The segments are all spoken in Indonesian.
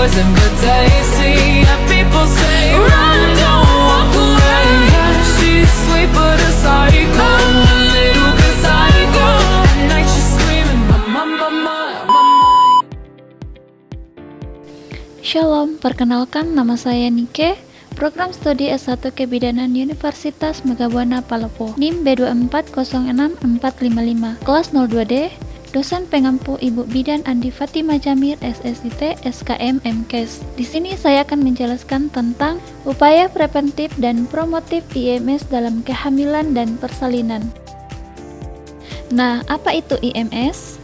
poison but tasty. Yeah, people say run, don't walk away. Yeah, she's sweet but a psycho, a little bit psycho. At night she's screaming mama, mama, mama. Shalom, perkenalkan nama saya Nike, program studi S1 Kebidanan Universitas Megabuana Palopo, NIM B2406455, kelas 02D, dosen pengampu Ibu Bidan Andi Fatima Jamir, SSIT, SKM, MKes. Di sini saya akan menjelaskan tentang upaya preventif dan promotif IMS dalam kehamilan dan persalinan. Nah, apa itu IMS?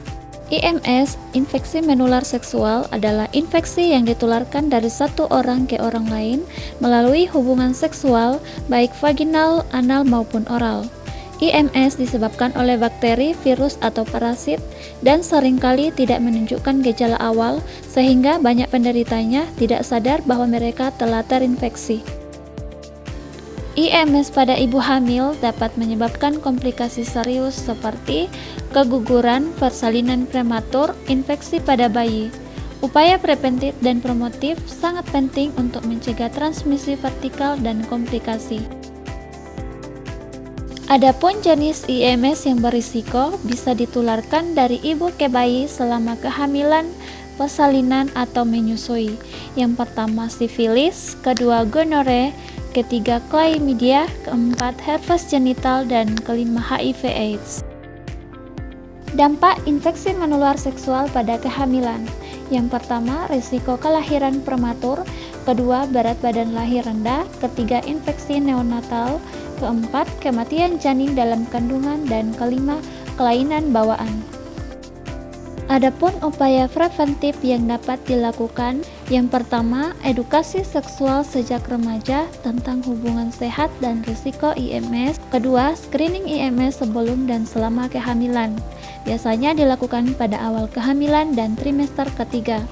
IMS, infeksi menular seksual, adalah infeksi yang ditularkan dari satu orang ke orang lain melalui hubungan seksual, baik vaginal, anal, maupun oral. IMS disebabkan oleh bakteri, virus, atau parasit, dan seringkali tidak menunjukkan gejala awal, sehingga banyak penderitanya tidak sadar bahwa mereka telah terinfeksi. IMS pada ibu hamil dapat menyebabkan komplikasi serius seperti keguguran, persalinan prematur, infeksi pada bayi. Upaya preventif dan promotif sangat penting untuk mencegah transmisi vertikal dan komplikasi. Adapun jenis IMS yang berisiko bisa ditularkan dari ibu ke bayi selama kehamilan, persalinan, atau menyusui. Yang pertama sifilis, kedua gonore, ketiga chlamydia, keempat herpes genital, dan kelima HIV/AIDS. Dampak infeksi menular seksual pada kehamilan. Yang pertama, risiko kelahiran prematur, kedua, berat badan lahir rendah, ketiga, infeksi neonatal, keempat, kematian janin dalam kandungan, dan kelima, kelainan bawaan. Adapun upaya preventif yang dapat dilakukan, yang pertama, edukasi seksual sejak remaja tentang hubungan sehat dan risiko IMS. Kedua, screening IMS sebelum dan selama kehamilan. Biasanya dilakukan pada awal kehamilan dan trimester ketiga.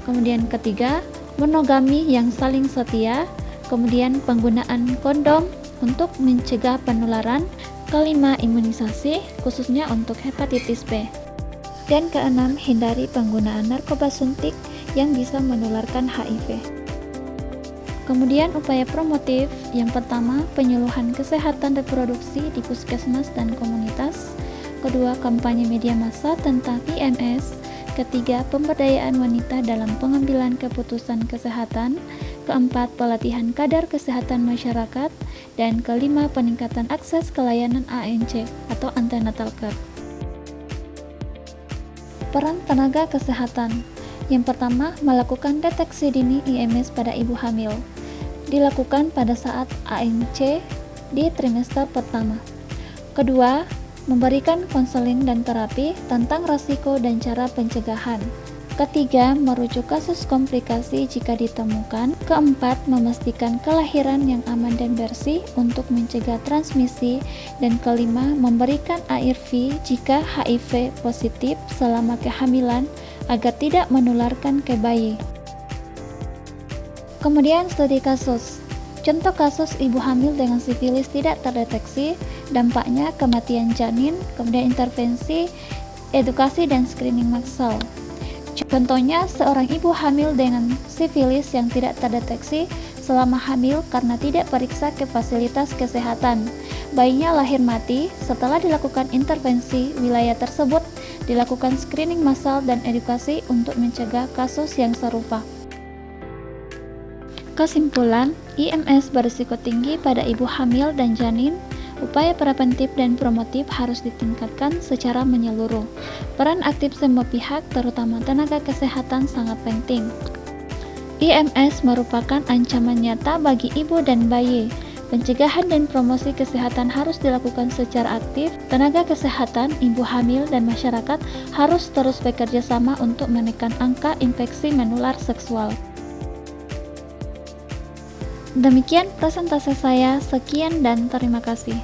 Kemudian ketiga, monogami yang saling setia. Kemudian penggunaan kondom untuk mencegah penularan. Kelima, imunisasi khususnya untuk hepatitis B. Dan keenam, hindari penggunaan narkoba suntik yang bisa menularkan HIV. Kemudian upaya promotif, yang pertama, penyuluhan kesehatan reproduksi di puskesmas dan komunitas. Kedua, kampanye media massa tentang IMS. Ketiga, pemberdayaan wanita dalam pengambilan keputusan kesehatan. Keempat, pelatihan kadar kesehatan masyarakat. Dan kelima, peningkatan akses ke layanan ANC atau antenatal care. Peran tenaga kesehatan. Yang pertama, melakukan deteksi dini IMS pada ibu hamil. Dilakukan pada saat ANC di trimester pertama. Kedua, memberikan konseling dan terapi tentang risiko dan cara pencegahan. Ketiga, merujuk kasus komplikasi jika ditemukan. Keempat, memastikan kelahiran yang aman dan bersih untuk mencegah transmisi. Dan kelima, memberikan ARV jika HIV positif selama kehamilan agar tidak menularkan ke bayi. Kemudian studi kasus. Contoh kasus ibu hamil dengan sifilis tidak terdeteksi, dampaknya kematian janin, kemudian intervensi, edukasi, dan screening massal. Contohnya, seorang ibu hamil dengan sifilis yang tidak terdeteksi selama hamil karena tidak periksa ke fasilitas kesehatan. Bayinya lahir mati. Setelah dilakukan intervensi, wilayah tersebut dilakukan screening massal dan edukasi untuk mencegah kasus yang serupa. Kesimpulan, IMS berisiko tinggi pada ibu hamil dan janin. Upaya preventif dan promotif harus ditingkatkan secara menyeluruh. Peran aktif semua pihak, terutama tenaga kesehatan, sangat penting. IMS merupakan ancaman nyata bagi ibu dan bayi. Pencegahan dan promosi kesehatan harus dilakukan secara aktif. Tenaga kesehatan, ibu hamil, dan masyarakat harus terus bekerja sama untuk menekan angka infeksi menular seksual. Demikian presentasi saya, sekian dan terima kasih.